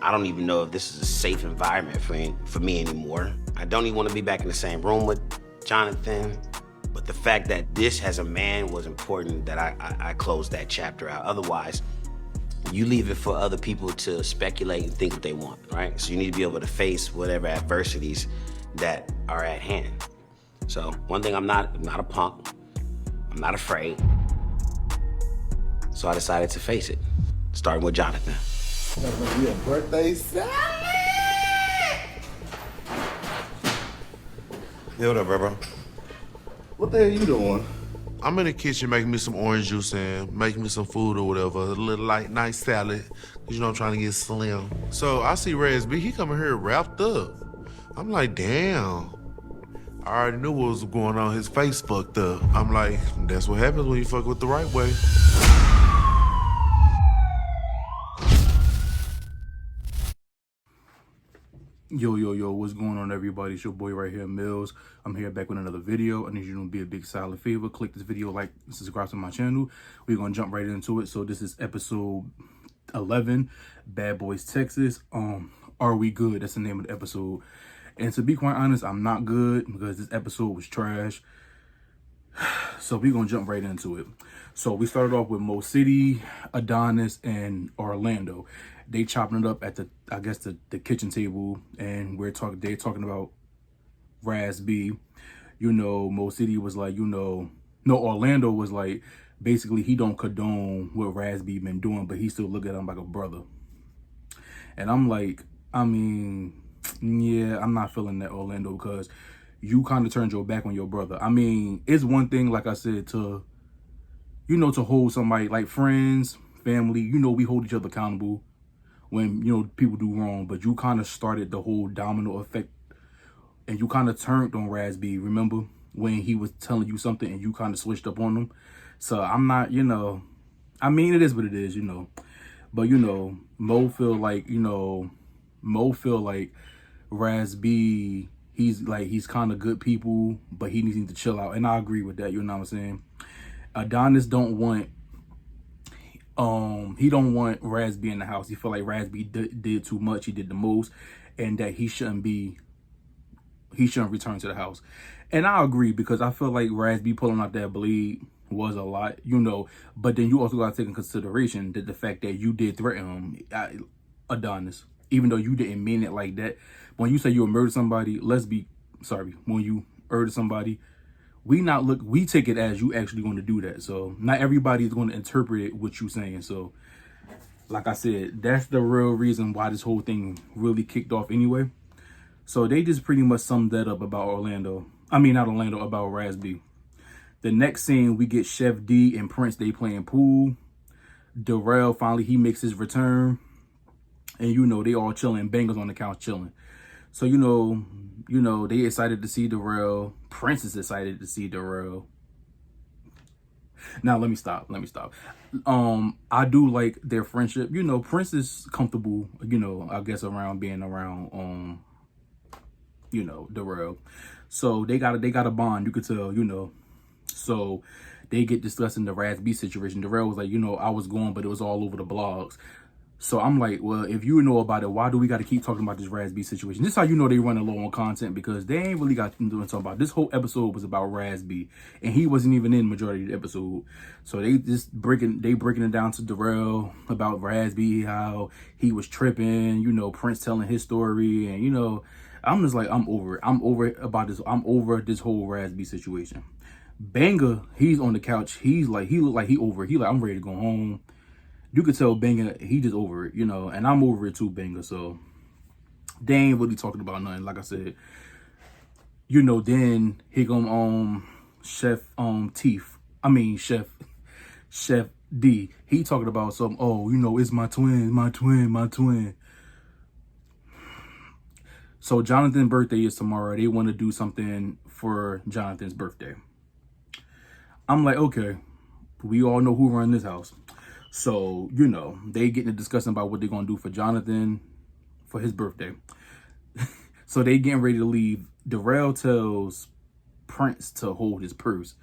I don't even know if this is a safe environment for me anymore. I don't even want to be back in the same room with Jonathon. But the fact that this as a man was important, that I closed that chapter out. Otherwise, you leave it for other people to speculate and think what they want, right? So you need to be able to face whatever adversities that are at hand. So one thing, I'm not a punk. I'm not afraid. So I decided to face it, starting with Jonathon. That's gonna be a birthday salad! Yeah, what up, bro? What the hell you doing? I'm in the kitchen making me some orange juice and making me some food or whatever. A little light, nice salad. Cause you know I'm trying to get slim. So I see Raz B, he coming here wrapped up. I'm like, damn. I already knew what was going on. His face fucked up. I'm like, that's what happens when you fuck with the right way. Yo, what's going on, everybody? It's your boy right here, Mills. I'm here back with another video. I need you to be a big solid favor. Click this video, like, subscribe to my channel. We're gonna jump right into it. So this is episode 11, Bad Boys, Texas. Are we good? That's the name of the episode. And to be quite honest, I'm not good because this episode was trash. So we're gonna jump right into it. So we started off with Mo City, Adonis, and Orlando. They chopping it up at the kitchen table, and they're talking about Raz B. You know, Mo City was like, Orlando was like, basically he don't condone what Raz B been doing, but he still look at him like a brother. And I'm like, I mean, yeah, I'm not feeling that, Orlando, because you kind of turned your back on your brother. I mean, it's one thing, like I said, to hold somebody like friends, family, we hold each other accountable when, people do wrong, but you kind of started the whole domino effect and you kind of turned on Raz B. Remember when he was telling you something and you kind of switched up on him? So I'm not, I mean, it is what it is, but, Mo feel like Raz B, he's kind of good people, but he needs to chill out. And I agree with that, you know what I'm saying? Adonis he don't want Raz B in the house. He feel like Raz B did too much. He did the most, and that he shouldn't return to the house. And I agree, because I feel like Raz B pulling out that blade was a lot, but then you also got to take in consideration that the fact that you did threaten him, Adonis, even though you didn't mean it like that. When you say you murdered somebody, when you murdered somebody, we take it as you actually going to do that. So not everybody is going to interpret it what you saying. So like I said, that's the real reason why this whole thing really kicked off anyway. So they just pretty much summed that up about about Raz B. The next scene, we get Chef D and Prince. They playing pool. Darrell finally, he makes his return, and they all chilling. Bangers on the couch chilling. So they excited to see Darrell. Prince is excited to see Darrell. Now let me stop. I do like their friendship. Prince is comfortable, I guess, being around Darrell. So they got a bond, you could tell, So they get discussing the Raz B situation. Darrell was like, I was going, but it was all over the blogs. So I'm like, well, if you know about it, why do we got to keep talking about this Raz B situation? This is how they running low on content, because they ain't really got to do something about. This whole episode was about Raz B, and he wasn't even in the majority of the episode. So they just breaking it down to Darrell about Raz B, how he was tripping, Prince telling his story, and I'm just like, I'm over it. I'm over this whole Raz B situation. Banger, he's on the couch. He look like he over it. He like, I'm ready to go home. You could tell Banger, he just over it, and I'm over it too, Banger. So they ain't really talking about nothing. Like I said, then he come Chef D. He talking about something, it's my twin. So Jonathan's birthday is tomorrow. They want to do something for Jonathan's birthday. I'm like, okay, we all know who run this house. So, they getting to discussing about what they're going to do for Jonathon for his birthday. So they getting ready to leave. Darrell tells Prince to hold his purse.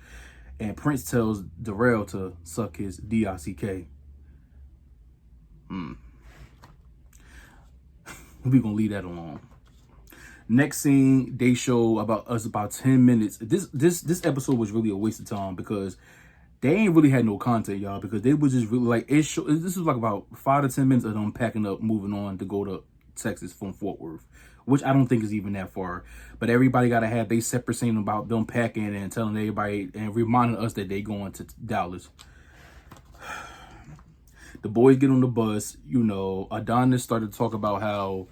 And Prince tells Darrell to suck his D-I-C-K. We're gonna leave that alone. Next scene, they show about 10 minutes. This episode was really a waste of time because they ain't really had no content, y'all, because they was just really like this was like about 5 to 10 minutes of them packing up, moving on to go to Texas from Fort Worth, which I don't think is even that far. But everybody gotta have they separate scene about them packing and telling everybody and reminding us that they going to Dallas. The boys get on the bus, Adonis started to talk about how,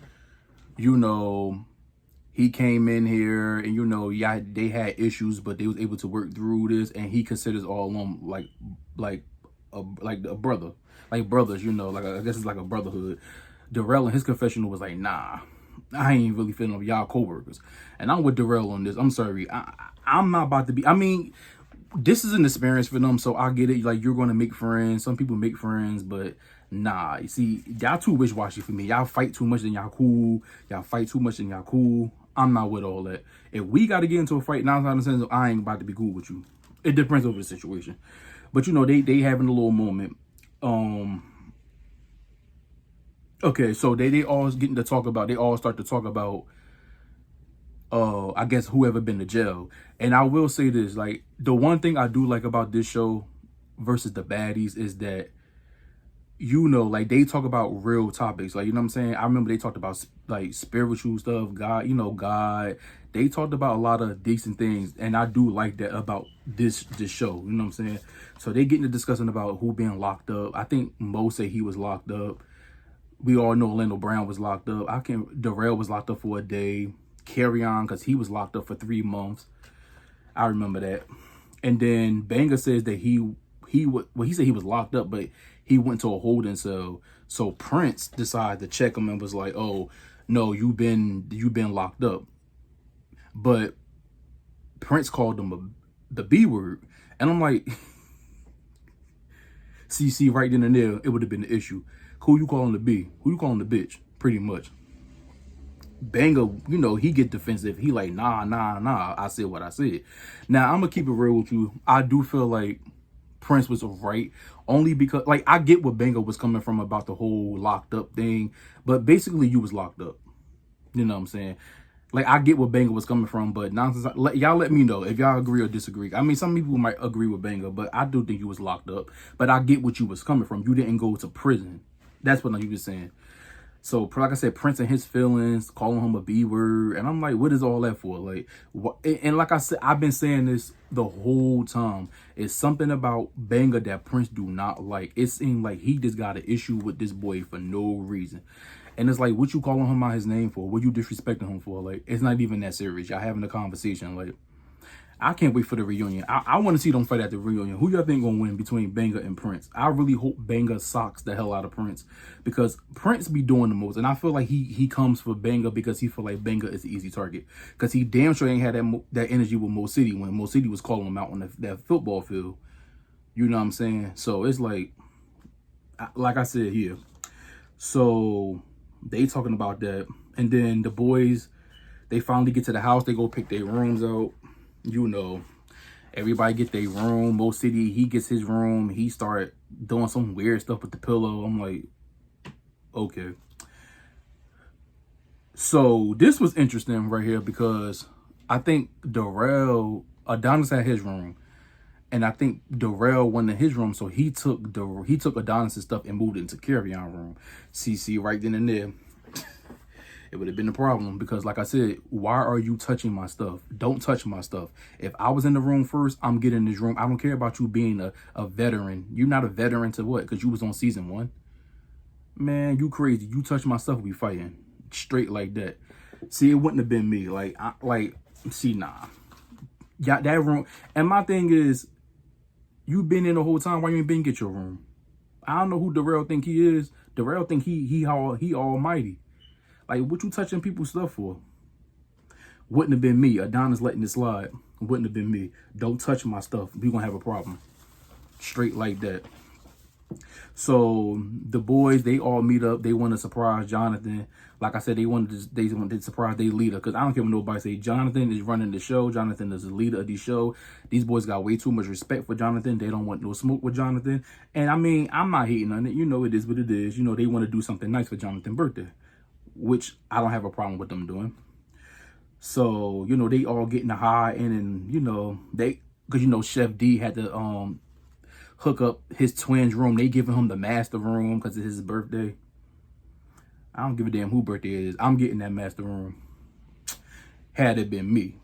he came in here and, yeah, they had issues, but they was able to work through this. And he considers all of them like a brother, like brothers, like I guess it's like a brotherhood. Darrell in his confessional was like, nah, I ain't really feeling of y'all coworkers. And I'm with Darrell on this. I'm sorry. I'm not about to be, this is an experience for them, so I get it. Like, you're going to make friends. Some people make friends, but nah. You see, y'all too wish-washy for me. Y'all fight too much, then y'all cool. Y'all fight too much, then y'all cool. I'm not with all that. If we got to get into a fight, 9 times out of 10, I ain't about to be cool with you. It depends over the situation. But, they having a little moment. Okay, so they all getting to talk about, they all start to talk about, I guess whoever been to jail. And I will say this, like, the one thing I do like about this show versus the baddies is that, like, they talk about real topics. Like, you know what I'm saying? I remember they talked about, like, spiritual stuff, God, God. They talked about a lot of decent things. And I do like that about this show. You know what I'm saying? So they getting to discussing about who being locked up. I think Mo said he was locked up. We all know Orlando Brown was locked up. Darrell was locked up for a day. Carry on, because he was locked up for 3 months. I remember that. And then Banga says that he said he was locked up, but he went to a holding cell. So Prince decided to check him and was like, "Oh, no, you've been locked up." But Prince called him the B word, and I'm like, see, right then and there, it would have been the issue. Who you calling the B? Who you calling the bitch? Pretty much. Banga, he get defensive. He like, nah, I said what I said. Now, I'm going to keep it real with you. I do feel like Prince was right. Only because, like, I get what Banga was coming from about the whole locked up thing. But basically, you was locked up. You know what I'm saying? Like, I get where Banga was coming from. But nonsense, y'all let me know if y'all agree or disagree. I mean, some people might agree with Banga, but I do think you was locked up. But I get what you was coming from. You didn't go to prison. That's what you was saying. So, like I said, Prince and his feelings, calling him a B word. And I'm like, what is all that for? Like, what? And like I said, I've been saying this the whole time. It's something about Banga that Prince do not like. It seemed like he just got an issue with this boy for no reason. And it's like, what you calling him out his name for? What you disrespecting him for? Like, it's not even that serious. Y'all having a conversation. Like, I can't wait for the reunion. I want to see them fight at the reunion. Who y'all think gonna win between Banga and Prince? I really hope Banga socks the hell out of Prince, because Prince be doing the most, and I feel like he comes for Banga because he feel like Banga is the easy target, because he damn sure ain't had that energy with Mo City when Mo City was calling him out on that football field. You know what I'm saying? So it's like I said here. So they talking about that, and then the boys, they finally get to the house. They go pick their rooms out. Everybody get their room. Mo City, he gets his room. He start doing some weird stuff with the pillow. I'm like, okay. So this was interesting right here, because I think Adonis had his room, and I think Darrell went in his room. So he took Adonis's stuff and moved it into Carry-On room. See, right then and there, it would have been a problem, because like I said, why are you touching my stuff? Don't touch my stuff. If I was in the room first, I'm getting in this room. I don't care about you being a veteran. You're not a veteran to what? Because you was on season 1. Man, you crazy. You touch my stuff, we fighting. Straight like that. See, it wouldn't have been me. Nah. Yeah, that room. And my thing is, you been in the whole time. Why you ain't been get your room? I don't know who Darrell think he is. Darrell think he almighty. Like, what you touching people's stuff for? Wouldn't have been me. Adonis letting it slide. Wouldn't have been me. Don't touch my stuff. We gonna have a problem. Straight like that. So the boys, they all meet up. They want to surprise Jonathon. Like I said, they wanted to surprise their leader, because I don't care what nobody say. Jonathon is running the show. Jonathon is the leader of the show. These boys got way too much respect for Jonathon. They don't want no smoke with Jonathon. And I mean, I'm not hating on it. It is what it is. They want to do something nice for Jonathon's birthday. which I don't have a problem with them doing. So, you know, they all getting the high and you know, because, you know, Chef D had to hook up his twins' room. They giving him the master room because it's his birthday. I don't give a damn who birthday it is. I'm getting that master room. Had it been me.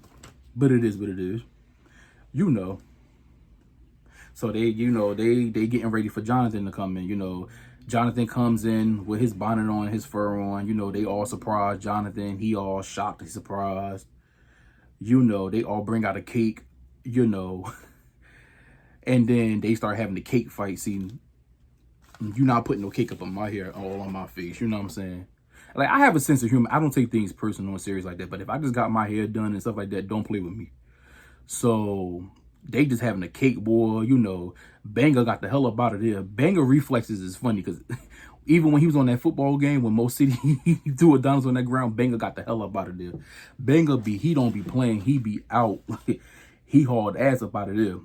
But it is what it is. You know. So they, you know, they getting ready for Jonathon to come in. You know, Jonathon comes in with his bonnet on, his fur on. You know, they all surprised Jonathon. He all shocked, he surprised. You know, they all bring out a cake, you know. And then they start having the cake fight. See, you're not putting no cake up on my hair, all on my face. You know what I'm saying? Like, I have a sense of humor. I don't take things personal and serious like that. But if I just got my hair done and stuff like that, don't play with me. So they just having a cake war, you know. Banger got the hell up out of there. Banger reflexes is funny because even when he was on that football game, when Mo City he threw a Donald's on that ground, Banger got the hell up out of there. Banger he don't be playing, he be out. He hauled ass up out of there.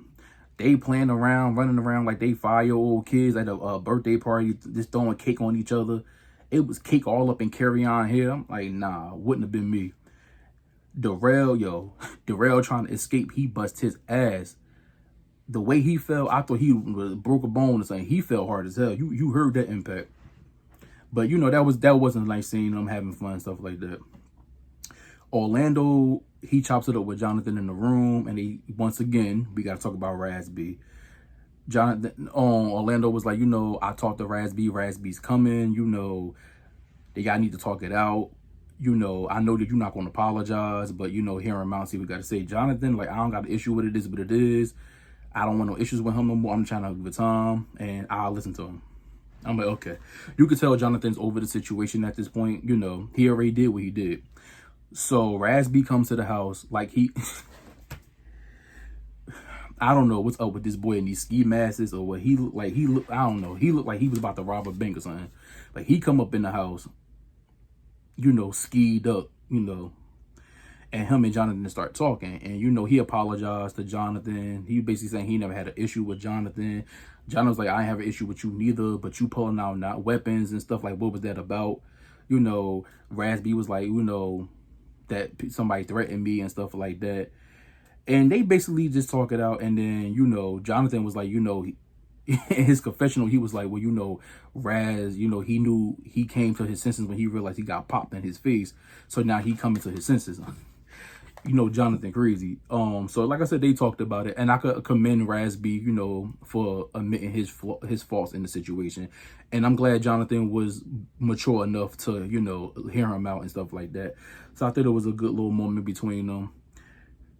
They playing around, running around like they 5-year-old kids at a birthday party, just throwing cake on each other. It was cake all up in Carry On here. I'm like, nah, wouldn't have been me. Darrell trying to escape, he bust his ass. The way he fell, I thought he broke a bone or something. He fell hard as hell. You heard that impact. But you know, that wasn't like seeing them having fun, stuff like that. Orlando, he chops it up with Jonathon in the room, and once again, we gotta talk about Raz B. Orlando was like, you know, I talked to Raz B. Raz B's coming, you know, y'all need to talk it out. You know, I know that you're not going to apologize, but, you know, hear him out, see what we got to say. Jonathon, like, I don't got an issue with it, is what it is. I don't want no issues with him no more. I'm trying to have a good time, and I'll listen to him. I'm like, okay. You can tell Jonathon's over the situation at this point. You know, he already did what he did. So Raz B comes to the house like I don't know what's up with this boy in these ski masks or what he looked like. I don't know. He looked like he was about to rob a bank or something. Like, he come up in the house, you know, skied up, you know, and him and Jonathon start talking. And, you know, he apologized to Jonathon. He basically saying he never had an issue with Jonathon. Jonathon's like, I ain't have an issue with you neither, but you pulling out not weapons and stuff, like, what was that about? You know, Raz B was like, you know, that somebody threatened me and stuff like that. And they basically just talk it out. And then, you know, Jonathon was like, you know, in his confessional, he was like, well, you know, Raz, you know, he knew he came to his senses when he realized he got popped in his face. So now he coming to his senses. You know, Jonathon crazy. So like I said, they talked about it, and I could commend Raz B, you know, for admitting his faults in the situation. And I'm glad Jonathon was mature enough to, you know, hear him out and stuff like that. So I thought it was a good little moment between them.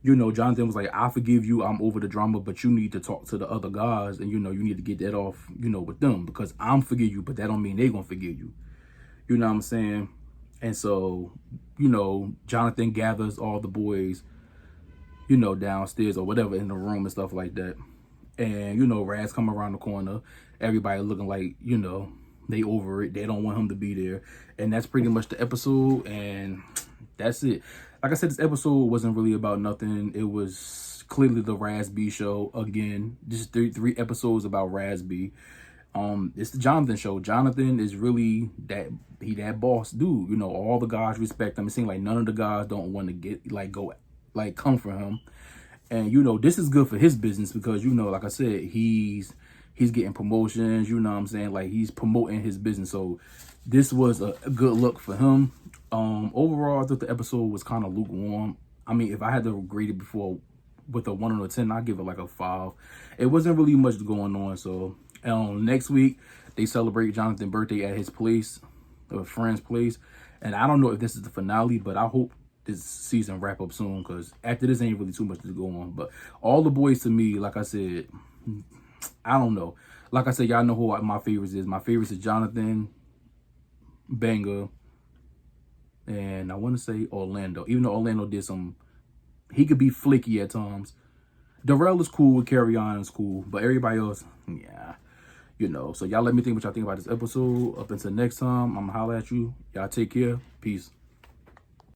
You know, Jonathon was like, I forgive you, I'm over the drama, but you need to talk to the other guys, and, you know, you need to get that off, you know, with them, because I'm forgive you, but that don't mean they gonna forgive you. You know what I'm saying? And so, you know, Jonathon gathers all the boys, you know, downstairs or whatever in the room and stuff like that. And, you know, Raz come around the corner, everybody looking like, you know, they over it. They don't want him to be there. And that's pretty much the episode, and that's it. Like I said, this episode wasn't really about nothing. It was clearly the Raz B show. Again, just three episodes about Raz B. It's the Jonathon show. Jonathon is really that boss dude. You know, all the guys respect him. It seems like none of the guys don't want to come for him. And, you know, this is good for his business because, you know, like I said, he's getting promotions, you know what I'm saying? Like, he's promoting his business. So this was a good look for him. Overall, I thought the episode was kind of lukewarm. I mean, if I had to grade it before with a 1 out of 10, I'd give it like a 5. It wasn't really much going on. So next week, they celebrate Jonathon's birthday at his place, a friend's place. And I don't know if this is the finale, but I hope this season wrap up soon, because after this ain't really too much to go on. But all the boys, to me, like I said, I don't know. Like I said, y'all know who my favorites is. My favorites is Jonathon, Banger, and I want to say Orlando. Even though Orlando did he could be flicky at times. Darrell is cool, Carry On is cool, but everybody else, yeah, you know. So y'all let me think what y'all think about this episode. Up until next time, I'm gonna holler at you. Y'all take care. Peace.